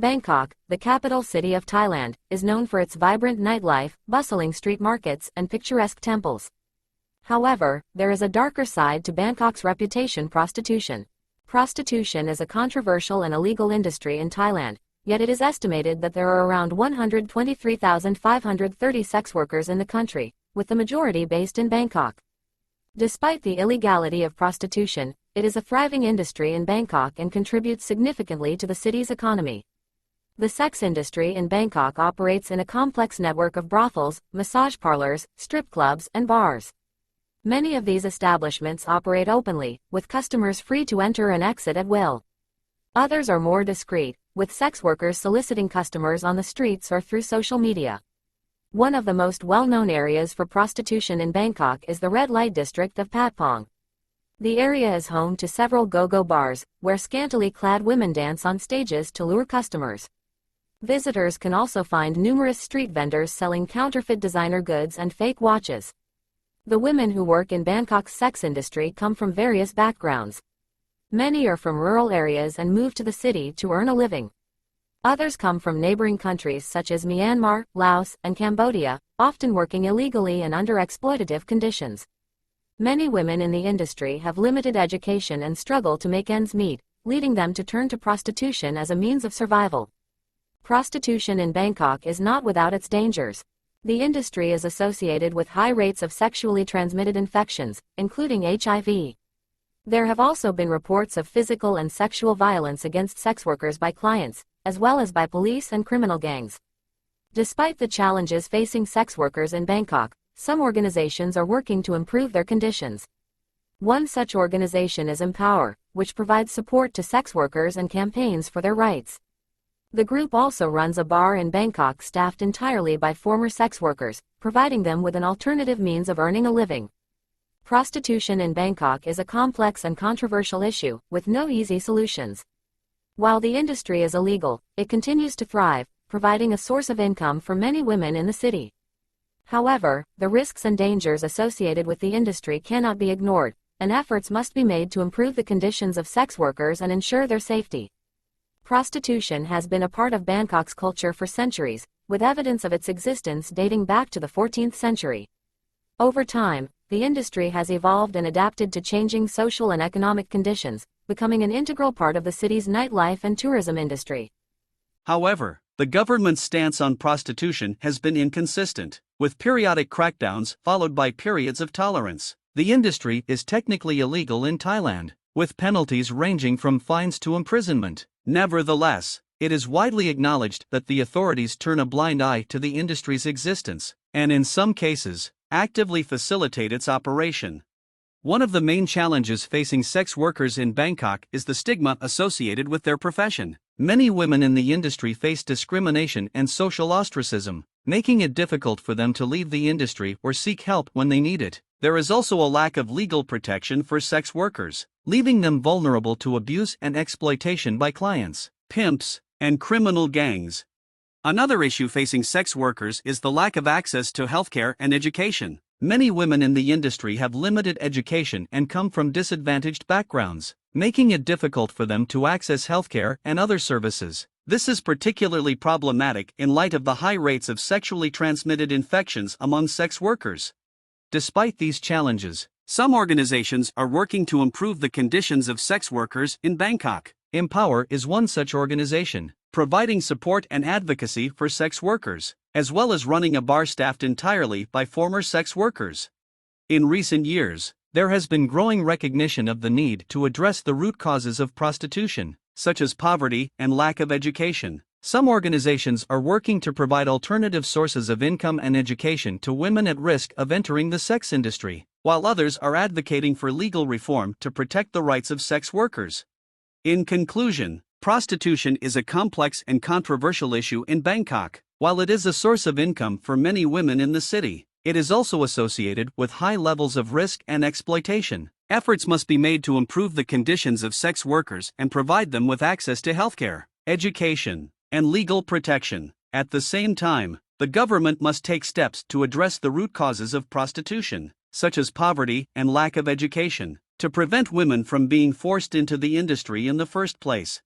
Bangkok, the capital city of Thailand, is known for its vibrant nightlife, bustling street markets, and picturesque temples. However, there is a darker side to Bangkok's reputation: prostitution. Prostitution is a controversial and illegal industry in Thailand, yet it is estimated that there are around 123,530 sex workers in the country, with the majority based in Bangkok. Despite the illegality of prostitution, it is a thriving industry in Bangkok and contributes significantly to the city's economy. The sex industry in Bangkok operates in a complex network of brothels, massage parlors, strip clubs, and bars. Many of these establishments operate openly, with customers free to enter and exit at will. Others are more discreet, with sex workers soliciting customers on the streets or through social media. One of the most well-known areas for prostitution in Bangkok is the red light district of Patpong. The area is home to several go-go bars, where scantily clad women dance on stages to lure customers. Visitors can also find numerous street vendors selling counterfeit designer goods and fake watches. The women who work in Bangkok's sex industry come from various backgrounds. Many are from rural areas and move to the city to earn a living. Others come from neighboring countries such as Myanmar, Laos, and Cambodia, often working illegally and under exploitative conditions. Many women in the industry have limited education and struggle to make ends meet, leading them to turn to prostitution as a means of survival. Prostitution in Bangkok is not without its dangers. The industry is associated with high rates of sexually transmitted infections, including HIV. There have also been reports of physical and sexual violence against sex workers by clients, as well as by police and criminal gangs. Despite the challenges facing sex workers in Bangkok, some organizations are working to improve their conditions. One such organization is Empower, which provides support to sex workers and campaigns for their rights. The group also runs a bar in Bangkok staffed entirely by former sex workers, providing them with an alternative means of earning a living. Prostitution in Bangkok is a complex and controversial issue, with no easy solutions. While the industry is illegal, it continues to thrive, providing a source of income for many women in the city. However, the risks and dangers associated with the industry cannot be ignored, and efforts must be made to improve the conditions of sex workers and ensure their safety. Prostitution has been a part of Bangkok's culture for centuries, with evidence of its existence dating back to the 14th century. Over time, the industry has evolved and adapted to changing social and economic conditions, becoming an integral part of the city's nightlife and tourism industry. However, the government's stance on prostitution has been inconsistent, with periodic crackdowns followed by periods of tolerance. The industry is technically illegal in Thailand, with penalties ranging from fines to imprisonment. Nevertheless, it is widely acknowledged that the authorities turn a blind eye to the industry's existence, and in some cases, actively facilitate its operation. One of the main challenges facing sex workers in Bangkok is the stigma associated with their profession. Many women in the industry face discrimination and social ostracism, making it difficult for them to leave the industry or seek help when they need it. There is also a lack of legal protection for sex workers, leaving them vulnerable to abuse and exploitation by clients, pimps, and criminal gangs. Another issue facing sex workers is the lack of access to healthcare and education. Many women in the industry have limited education and come from disadvantaged backgrounds, making it difficult for them to access healthcare and other services. This is particularly problematic in light of the high rates of sexually transmitted infections among sex workers. Despite these challenges, some organizations are working to improve the conditions of sex workers in Bangkok. Empower is one such organization, providing support and advocacy for sex workers, as well as running a bar staffed entirely by former sex workers. In recent years, there has been growing recognition of the need to address the root causes of prostitution, such as poverty and lack of education. Some organizations are working to provide alternative sources of income and education to women at risk of entering the sex industry, while others are advocating for legal reform to protect the rights of sex workers. In conclusion, prostitution is a complex and controversial issue in Bangkok. While it is a source of income for many women in the city, it is also associated with high levels of risk and exploitation. Efforts must be made to improve the conditions of sex workers and provide them with access to healthcare, education, and legal protection. At the same time, the government must take steps to address the root causes of prostitution, such as poverty and lack of education, to prevent women from being forced into the industry in the first place.